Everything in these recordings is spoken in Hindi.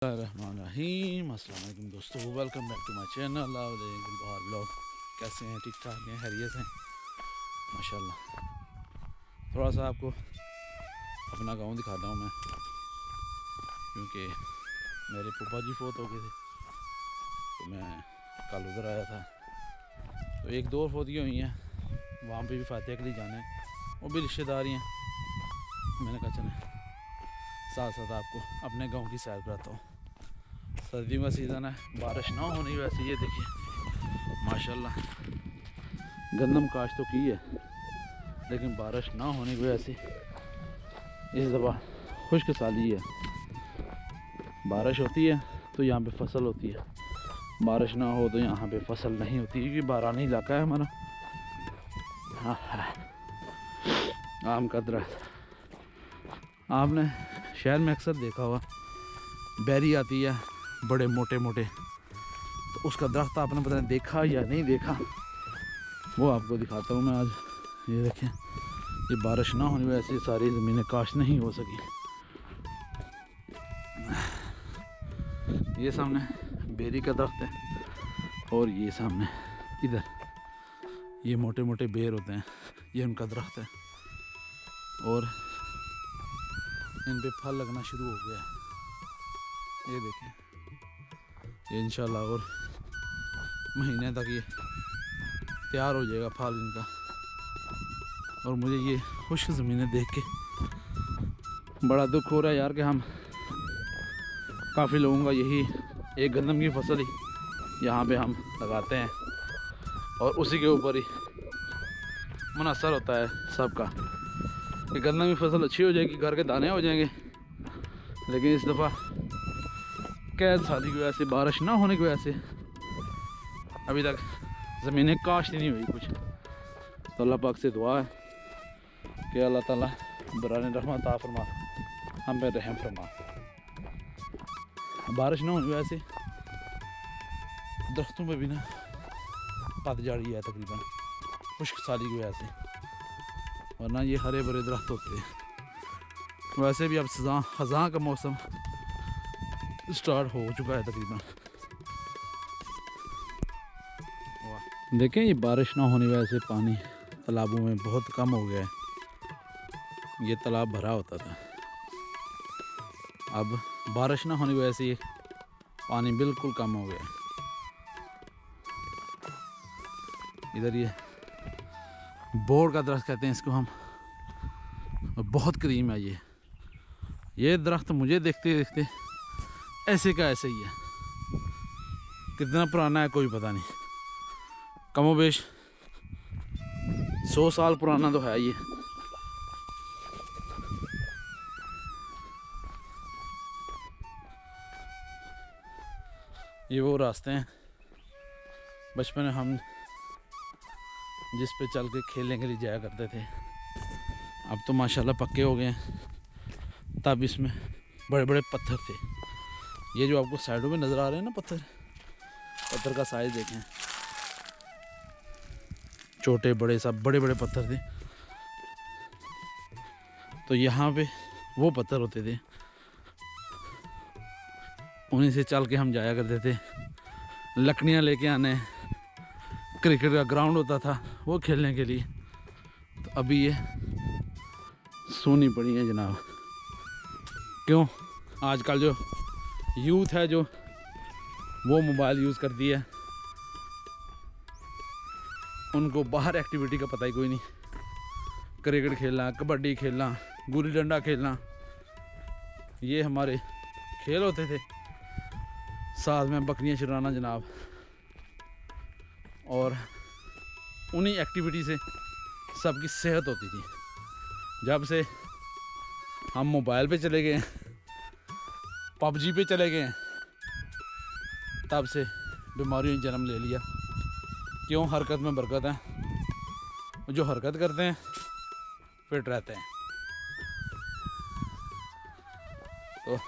रहीम अस्सलाम वालेकुम दोस्तों, welcome back to my channel Bahar blog. कैसे हैं? ठीक ठाक हैं? खैरियत हैं? माशाल्लाह। थोड़ा सा आपको अपना गांव दिखाता हूँ मैं, क्योंकि मेरे फूफा जी फोत हो गए थे, तो मैं कल उधर आया था। तो एक दो फोतियाँ हुई हैं, वहाँ पे भी फातिहा के लिए जाना है, वो भी रिश्तेदारी हैं। मैंने कहा चलें साथ साथ आपको अपने गाँव की सैर कराता हूँ। सर्दियों का सीज़न है, बारिश ना होने की वजह से ये देखिए माशाल्लाह गंदम काश तो की है, लेकिन बारिश ना होने की वजह से इस दफ़ा खुश्क साली है। बारिश होती है तो यहाँ पे फसल होती है, बारिश ना हो तो यहाँ पे फसल नहीं होती, क्योंकि बारानी इलाका है हमारा। हाँ हाँ, आम का दरख्त आपने शहर में अक्सर देखा होगा, बैरी आती है बड़े मोटे मोटे, तो उसका दरख्त आपने पता नहीं देखा या नहीं देखा, वो आपको दिखाता हूँ मैं आज। ये देखें, ये बारिश ना होने की वजह से सारी ज़मीनें काश नहीं हो सकी। ये सामने बेरी का दरख्त है, और ये सामने इधर ये मोटे मोटे बेर होते हैं, ये उनका दरख्त है, और इन पे फल लगना शुरू हो गया है। ये देखें, ये इंशाल्लाह और महीने तक ये तैयार हो जाएगा फल इनका। और मुझे ये खुश्क ज़मीनें देख के बड़ा दुख हो रहा है यार, कि हम काफ़ी लोगों का यही एक गंदम की फसल ही यहाँ पे हम लगाते हैं, और उसी के ऊपर ही मुनहसर होता है सबका कि गंदम की फसल अच्छी हो जाएगी, घर के दाने हो जाएंगे। लेकिन इस दफ़ा कैद साली की वजह से, बारिश ना होने की वजह से अभी तक ज़मीनें काश नहीं हुई कुछ। तो अल्लाह पाक से दुआ है कि अल्लाह ताला बराने रहमत अता फरमा, हम पे रहम फरमा। बारिश ना होने की वजह से दरख्तों पे भी ना पतझड़ है तकरीबन, खुश्क साली की वजह से, वरना ये हरे भरे दरख्त होते हैं। वैसे भी अब ख़ज़ां का मौसम स्टार्ट हो चुका है तकरीबन। देखें, ये बारिश ना होने की वजह से पानी तालाबों में बहुत कम हो गया है। ये तालाब भरा होता था, अब बारिश ना होने की वजह से ये पानी बिल्कुल कम हो गया है। इधर ये बोर का दरख्त कहते हैं इसको हम, और बहुत करीम है ये दरख्त मुझे देखते देखते ऐसे का ऐसे ही है। कितना पुराना है कोई पता नहीं, कमोबेश 100 साल पुराना तो है ये वो रास्ते हैं बचपन में हम जिस पे चल के खेलने के लिए जाया करते थे। अब तो माशाल्लाह पक्के हो गए हैं, तब इसमें बड़े बड़े पत्थर थे। ये जो आपको साइडों में नज़र आ रहे हैं ना पत्थर का साइज़ देखें, छोटे बड़े सब बड़े बड़े पत्थर थे। तो यहाँ पे वो पत्थर होते थे, उन्हीं से चल के हम जाया करते थे। लकड़ियाँ लेके आने, क्रिकेट का ग्राउंड होता था वो खेलने के लिए। तो अभी ये सोनी पड़ी है जनाब। क्यों? आजकल जो यूथ है जो वो मोबाइल यूज़ करती है, उनको बाहर एक्टिविटी का पता ही कोई नहीं। क्रिकेट खेलना, कबड्डी खेलना, गुल्ली डंडा खेलना, ये हमारे खेल होते थे। साथ में बकरियां चराना जनाब, और उन्हीं एक्टिविटी से सबकी सेहत होती थी। जब से हम मोबाइल पे चले गए, पबजी पे चले गए, तब से बीमारियों ने जन्म ले लिया। क्यों? हरकत में बरकत है, जो हरकत करते हैं फिट रहते हैं। तो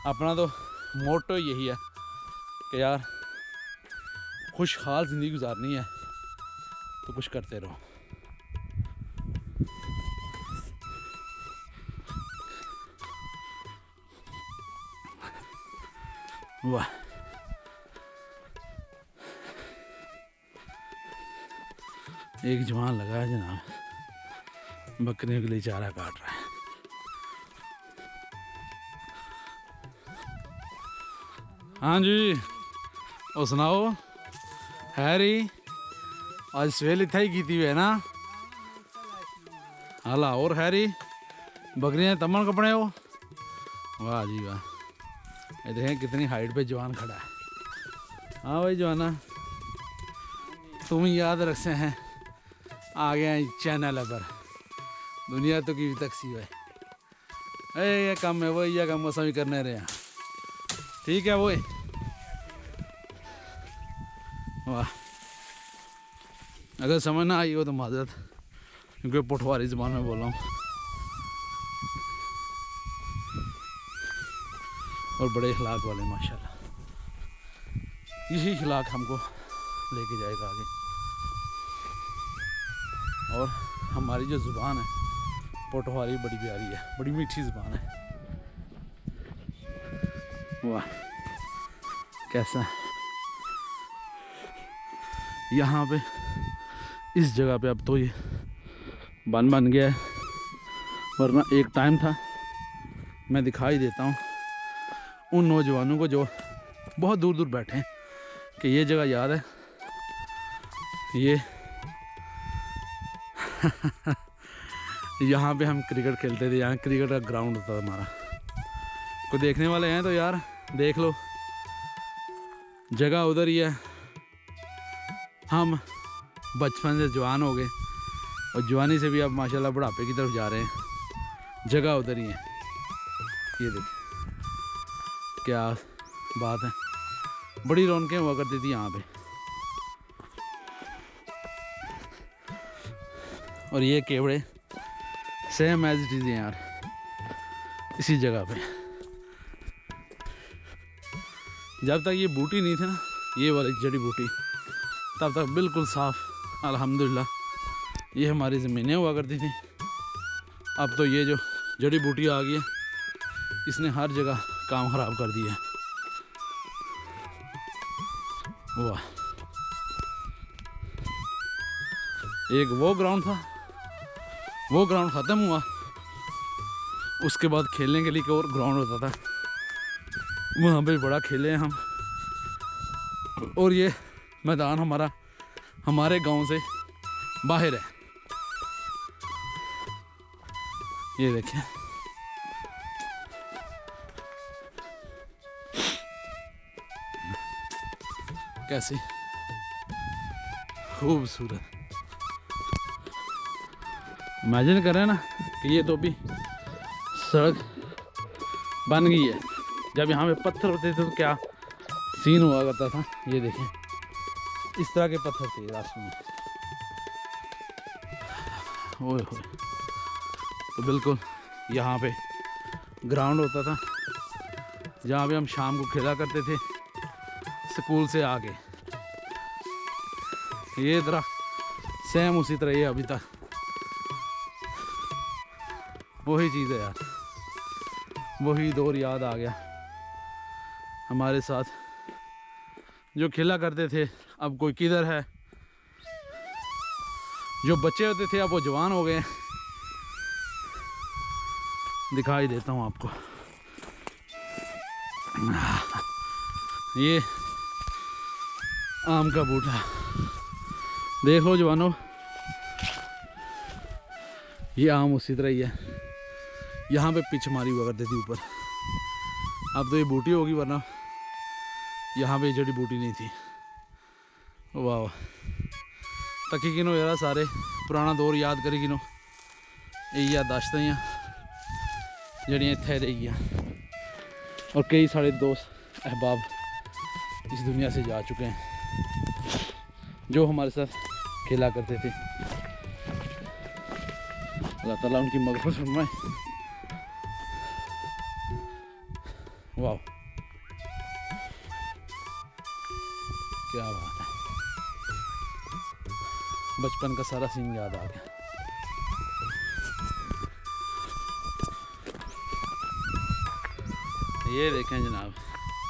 अपना तो मोटो यही है कि यार खुशहाल ज़िंदगी गुजारनी है तो कुछ करते रहो। वाह, एक जवान लगा है जनाब, बकरियों के लिए चारा काट रहा है। हाँ जी, और सुनाओ हैरी, आज सवेल इतना ही की है ना? हाला और हैरी, बकरियाँ तमन कपड़े हो? वाह जी वाह, ये देखें कितनी हाइट पे जवान खड़ा है। हाँ भाई जवाना, तुम याद रखते हैं आ गए हैं चैनल पर, दुनिया तो की तक सी है ये काम है वो, ये काम मौसम ही करने रहे हैं। ठीक है वो, वाह, अगर समझ ना आई हो तो माजरत, क्योंकि पोठवारी ज़बान में बोल रहा हूँ। और बड़े अखलाक वाले माशाल्लाह, यही अखलाक हमको लेके जाएगा आगे। और हमारी जो ज़ुबान है पोठवारी बड़ी प्यारी है, बड़ी मीठी ज़ुबान है। वाह कैसा यहाँ पे इस जगह पे अब तो ये बन गया है, वरना एक टाइम था। मैं दिखाई देता हूँ उन नौजवानों को जो बहुत दूर दूर बैठे हैं कि ये जगह याद है, ये यहाँ पे हम क्रिकेट खेलते थे, यहाँ क्रिकेट का ग्राउंड होता था हमारा। कोई देखने वाले हैं तो यार देख लो, जगह उधर ही है। हम बचपन से जवान हो गए और जवानी से भी अब माशाल्लाह बुढ़ापे की तरफ जा रहे हैं, जगह उधर ही है। ये देखिए क्या बात है, बड़ी रौनकें हुआ करती थी यहाँ पे। और ये केवड़े सेम एज इट इज़ यार, इसी जगह पे। जब तक ये बूटी नहीं थी ना, ये वाली जड़ी बूटी, तब तक बिल्कुल साफ़ अल्हम्दुलिल्लाह ये हमारी ज़मीनें हुआ करती थी। अब तो ये जो जड़ी बूटी आ गई है, इसने हर जगह काम ख़राब कर दिया है। वाह, एक वो ग्राउंड था, वो ग्राउंड ख़त्म हुआ, उसके बाद खेलने के लिए एक और ग्राउंड होता था, वहाँ पे बड़ा खेले हैं हम। और ये मैदान हमारा हमारे गांव से बाहर है। ये देखें कैसी खूबसूरत, इमेजिन करें ना कि ये तो भी सड़क बन गई है, जब यहाँ पे पत्थर होते थे तो क्या सीन हुआ करता था। ये देखें इस तरह के पत्थर थे रास्तों में, ओए होए। तो बिल्कुल यहाँ पे ग्राउंड होता था जहाँ पे हम शाम को खेला करते थे स्कूल से आके। ये तरह सेम उसी तरह ये अभी तक वही चीज़ है यार, वही दौर याद आ गया हमारे साथ जो खेला करते थे। अब कोई किधर है, जो बच्चे होते थे अब वो जवान हो गए। दिखाई देता हूँ आपको, ये आम का बूटा देख लो जवानों, ये आम उसी तरह ही है। यहाँ पे पिच मारी हुआ करती थी ऊपर, अब तो ये बूटी होगी, वरना यहाँ पे जड़ी बूटी नहीं थी। वाह तकी किनो यार, सारे पुराना दौर याद करी किनो, ये यादाश्तां ही जड़ियाँ इत्थे रही हैं। और कई सारे दोस्त अहबाब इस दुनिया से जा चुके हैं जो हमारे साथ खेला करते थे। अल्लाह ताला उनकी मग़फ़िरत फरमाए। वाह क्या बात है, बचपन का सारा सीन याद आ गया। ये देखें जनाब,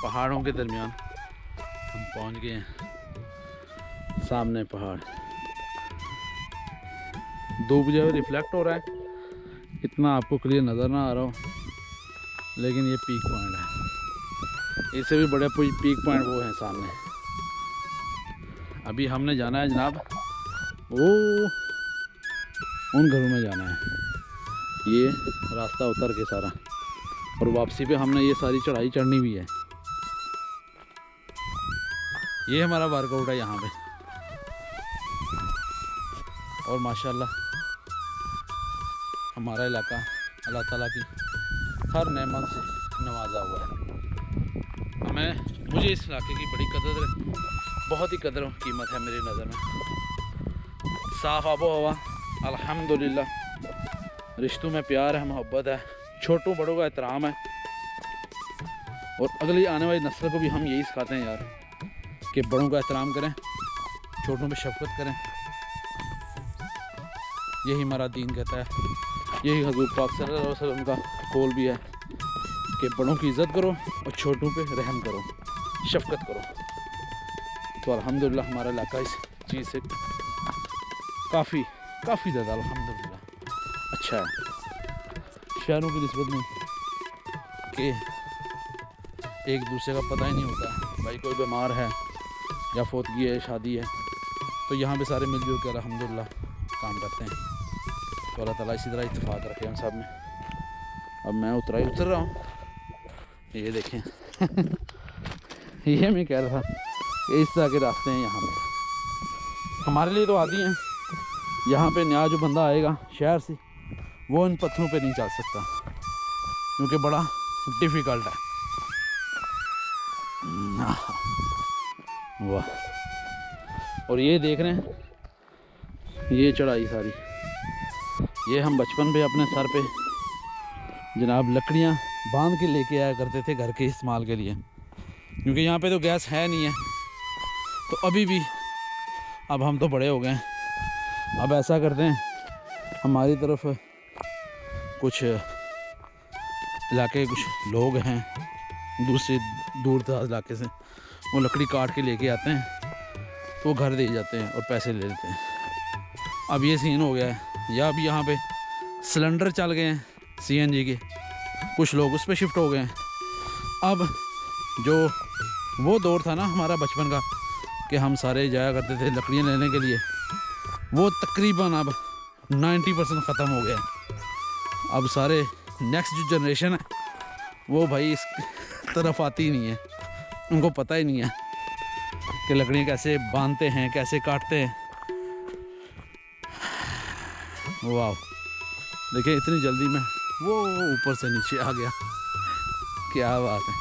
पहाड़ों के दरमियान हम पहुंच गए हैं। सामने पहाड़, धूप जो रिफ्लेक्ट हो रहा है, इतना आपको क्लियर नज़र ना आ रहा हो, लेकिन ये पीक पॉइंट है। इससे भी बड़े पीक पॉइंट वो हैं सामने। अभी हमने जाना है जनाब वो उन घरों में जाना है। ये रास्ता उतर के सारा, और वापसी पे हमने ये सारी चढ़ाई चढ़नी भी है। ये हमारा वर्कआउट है यहाँ पे, और माशाल्लाह हमारा इलाका अल्लाह ताला की हर नेमत से नवाजा हुआ है। मुझे इस इलाके की बड़ी कदर है, बहुत ही कदर कीमत है मेरी नज़र में। साफ़ आबो हवा अल्हम्दुलिल्लाह, रिश्तों में प्यार है, मोहब्बत है, छोटों बड़ों का एहतराम है, और अगली आने वाली नस्ल को भी हम यही सिखाते हैं यार कि बड़ों का एहतराम करें, छोटों पे शफकत करें। यही हमारा दीन कहता है, यही हजूर पाक सल्लल्लाहु अलैहि वसल्लम का कौल भी है कि बड़ों की इज़्ज़त करो और छोटों पे रहम करो, शफकत करो। तो अल्हम्दुलिल्लाह हमारा इलाका इस चीज़ से काफ़ी ज़्यादा अल्हम्दुलिल्लाह अच्छा है। शहरों की निस्बत में कि एक दूसरे का पता ही नहीं होता, भाई कोई बीमार है या फौतगी है, शादी है, तो यहाँ पे सारे मिलजुल कर अल्हम्दुलिल्लाह काम करते हैं। तो अल्लाह ताला इसी तरह इत्तेफाक रखे हम सब में। अब मैं उतर रहा हूँ, ये देखें ये मैं कह रहा था कि इस तरह के रास्ते हैं यहाँ पे, हमारे लिए तो आदि हैं। यहाँ पे नया जो बंदा आएगा शहर से, वो इन पत्थरों पे नहीं चल सकता क्योंकि बड़ा डिफ़िकल्ट है। वाह, और ये देख रहे हैं, ये चढ़ाई सारी, ये हम बचपन पे अपने सर पे जनाब लकड़ियाँ बांध के लेके आया करते थे घर के इस्तेमाल के लिए, क्योंकि यहाँ पे तो गैस है नहीं है। तो अभी भी, अब हम तो बड़े हो गए हैं, अब ऐसा करते हैं, हमारी तरफ कुछ इलाके कुछ लोग हैं दूसरे दूर दराज इलाके से, वो लकड़ी काट के लेके आते हैं, तो वो घर दे जाते हैं और पैसे ले लेते हैं। अब ये सीन हो गया है, या अब यहाँ पे सिलेंडर चल गए हैं CNG के, कुछ लोग उस पर शिफ्ट हो गए हैं। अब जो वो दौर था ना हमारा बचपन का कि हम सारे जाया करते थे लकड़ियाँ लेने के लिए, वो तकरीबन अब 90% ख़त्म हो गया है। अब सारे नेक्स्ट जो जनरेशन है वो भाई इस तरफ आती ही नहीं है, उनको पता ही नहीं है कि लकड़ियाँ कैसे बांधते हैं, कैसे काटते हैं। वाह, देखिए इतनी जल्दी में वो ऊपर से नीचे आ गया, क्या बात है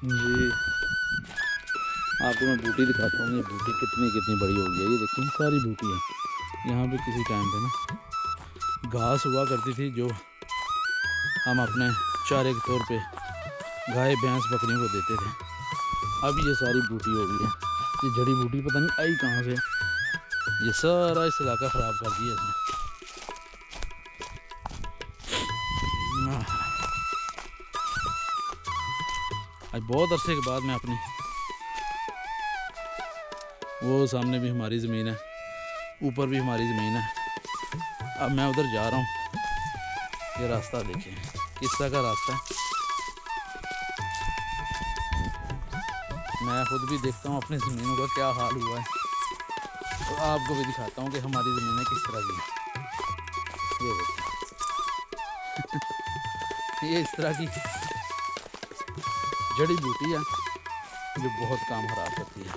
जी। आपको मैं बूटी दिखाता हूँ, ये बूटी कितनी बड़ी हो गई है। ये देखिए सारी बूटी है। यहाँ पे किसी टाइम पे ना घास हुआ करती थी जो हम अपने चारे के तौर पे गाय भैंस बकरियों को देते थे। अब ये सारी बूटी हो गई है। ये जड़ी बूटी पता नहीं आई कहाँ से, ये सारा इस इलाका ख़राब कर दिया इसने। आज बहुत अरसे के बाद मैं अपनी, वो सामने भी हमारी ज़मीन है, ऊपर भी हमारी ज़मीन है। अब मैं उधर जा रहा हूँ। ये रास्ता देखिए किस तरह का रास्ता है। मैं खुद भी देखता हूँ अपनी ज़मीनों का क्या हाल हुआ है, तो आपको भी दिखाता हूँ कि हमारी ज़मीनें किस तरह की हैं। ये देखिए ये इस तरह की जड़ी बूटी है जो बहुत काम खराब करती है।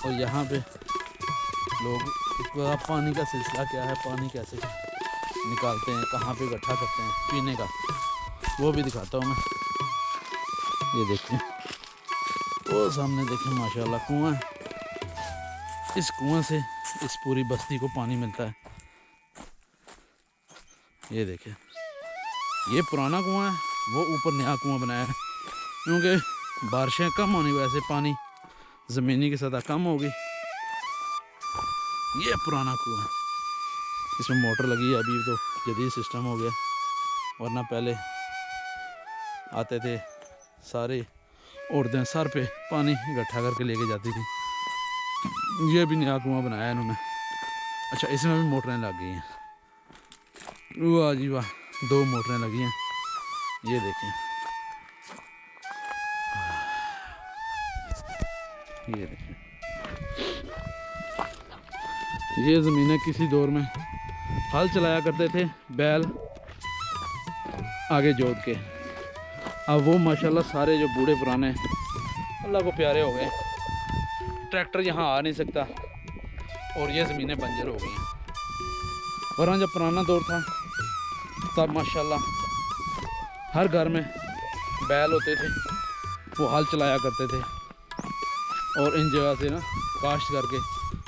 और यहाँ पे लोग पानी का सिलसिला क्या है, पानी कैसे निकालते हैं, कहाँ पे इकट्ठा करते हैं पीने का, वो भी दिखाता हूँ मैं। ये देखिए वो सामने देखें माशाल्लाह कुआं है। इस कुआं से इस पूरी बस्ती को पानी मिलता है। ये देखें ये पुराना कुआं है, वो ऊपर नया कुआं बनाया है क्योंकि बारिशें कम होने की वजह से पानी ज़मीनी की सतह कम होगी। ये पुराना कुआं, इसमें मोटर लगी है, अभी तो जदीद सिस्टम हो गया, वरना पहले आते थे, सारे औरतें सर पे पानी इकट्ठा करके लेके जाती थी। ये भी नया कुआं बनाया इन्होंने। अच्छा, इसमें भी मोटरें लग गई हैं। वाह जी वाह, 2 मोटरें लगी हैं, ये देखें, ये देखें। ये ज़मीनें किसी दौर में हल चलाया करते थे बैल आगे जोत के। अब वो माशाल्लाह सारे जो बूढ़े पुराने अल्लाह को प्यारे हो गए, ट्रैक्टर यहाँ आ नहीं सकता और ये ज़मीनें बंजर हो गई हैं। वरना जब पुराना दौर था तब माशाल्लाह हर घर में बैल होते थे, वो हल चलाया करते थे और इन जगह से ना काश्त करके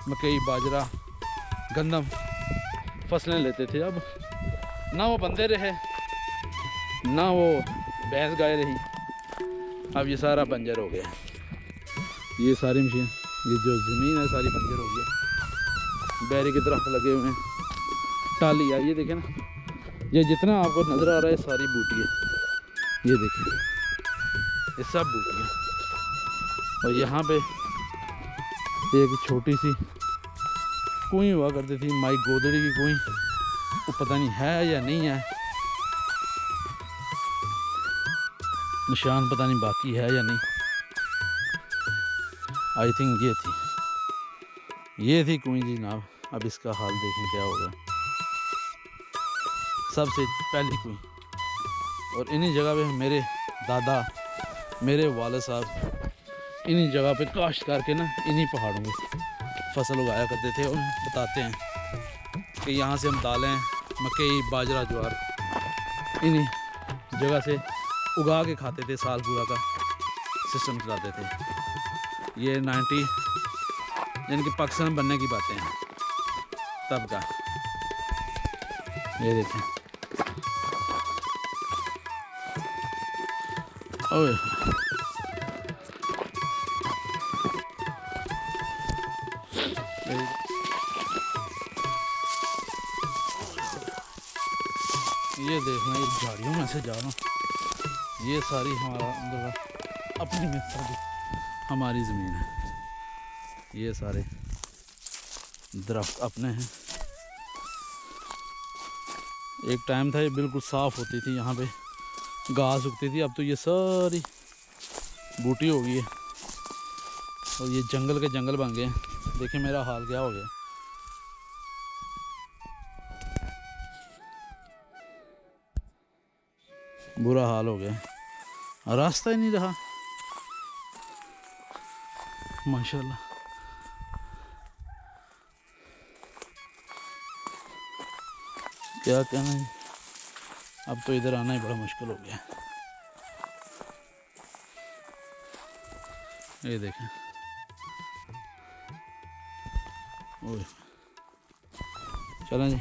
मकई, बाजरा, गंदम फसलें लेते थे। अब ना वो बंदे रहे, ना वो भैंस गाय रही, अब ये सारा बंजर हो गया। ये सारी मशीन, ये जो ज़मीन है सारी बंजर हो गई। बैरी के दरख्त लगे हुए हैं, टाली है, ये देखें ना, ये जितना आपको नज़र आ रहा है सारी बूटी है, ये देखें, ये सब बूटी है। और यहाँ पे एक छोटी सी कुएं हुआ करती थी, माई गोदड़ी की कुएं, वो पता नहीं है या नहीं है, निशान पता नहीं बाकी है या नहीं। आई थिंक ये थी कुएं जी जनाब। अब इसका हाल देखें क्या होगा। सबसे पहली कुएं, और इन्हीं जगह पे मेरे दादा, मेरे वाले साहब इन्हीं जगह पे काश्त करके ना इन्हीं पहाड़ों में फसल उगाया करते थे। और बताते हैं कि यहाँ से हम दालें, मकई, बाजरा, ज्वार इन्हीं जगह से उगा के खाते थे, साल पूरा का सिस्टम चलाते थे। ये 90 यानी कि पाकिस्तान बनने की बातें हैं तब का। ये देखें, ओए ये देखना, ये झाड़ियों में से जा रहा हूँ, ये सारी हमारा अंदर अपनी मित्र की हमारी ज़मीन है। ये सारे दरख्त अपने हैं। एक टाइम था ये बिल्कुल साफ़ होती थी, यहाँ पे घास उगती थी, अब तो ये सारी बूटी हो गई है और ये जंगल के जंगल बन गए। देखिए मेरा हाल क्या हो गया। बुरा हाल हो गया, रास्ता ही नहीं रहा माशाल्लाह। क्या कहना है, अब तो इधर आना ही बड़ा मुश्किल हो गया। ये देखें, ओए चलें जी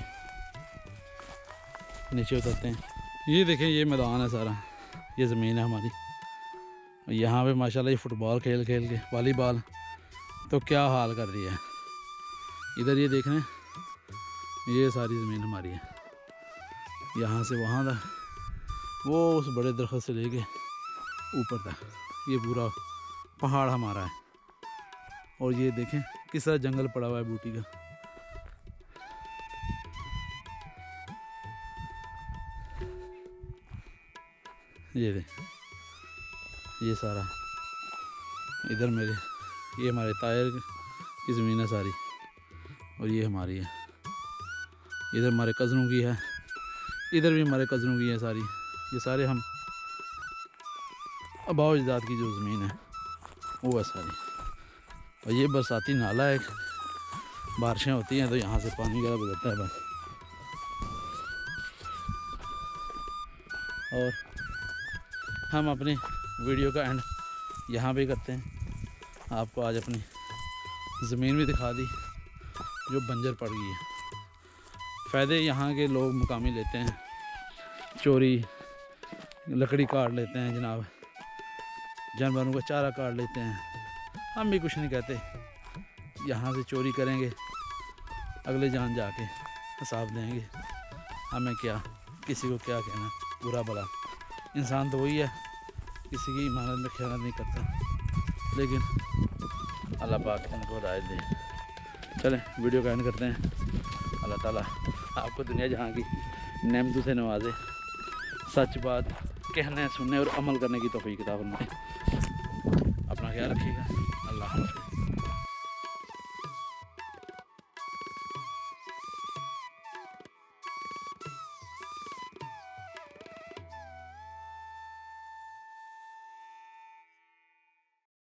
नीचे उतरते हैं। ये देखें, ये मैदान है सारा, ये ज़मीन है हमारी। यहाँ पे माशाल्लाह ये फुटबॉल खेल खेल के, वॉलीबॉल तो क्या हाल कर दिया है। इधर ये देख रहे हैं, ये सारी ज़मीन हमारी है, यहाँ से वहाँ तक, वो उस बड़े दरख्त से लेके ऊपर तक ये पूरा पहाड़ हमारा है। और ये देखें किस तरह जंगल पड़ा हुआ है बूटी का। ये देख, ये सारा इधर मेरे, ये हमारे तायर की ज़मीन है सारी, और ये हमारी है। इधर हमारे कज़नों की है, इधर भी हमारे कज़नों की है सारी। ये सारे हम अबाव अजदाद की जो ज़मीन है वो है सारी। और ये बरसाती नाला है, बारिशें होती हैं तो यहाँ से पानी वगैरह गुजरता है बस। और हम अपनी वीडियो का एंड यहाँ भी करते हैं। आपको आज अपनी ज़मीन भी दिखा दी जो बंजर पड़ गई है। फ़ायदे यहाँ के लोग मुकामी लेते हैं, चोरी, लकड़ी काट लेते हैं जनाब, जानवरों का चारा काट लेते हैं। हम भी कुछ नहीं कहते, यहाँ से चोरी करेंगे, अगले जान जाके हिसाब देंगे। हमें क्या, किसी को क्या कहना, बुरा भला इंसान तो वही है किसी की ईमानत में ख़यानत नहीं करता, लेकिन अल्लाह पाक इनको हिदायत दे। चलें वीडियो का एंड करते हैं। अल्लाह ताला आपको दुनिया जहाँ की नेमतों से नवाजे, सच बात कहने, सुनने और अमल करने की तौफीक अता फरमाए। अपना ख्याल रखिएगा।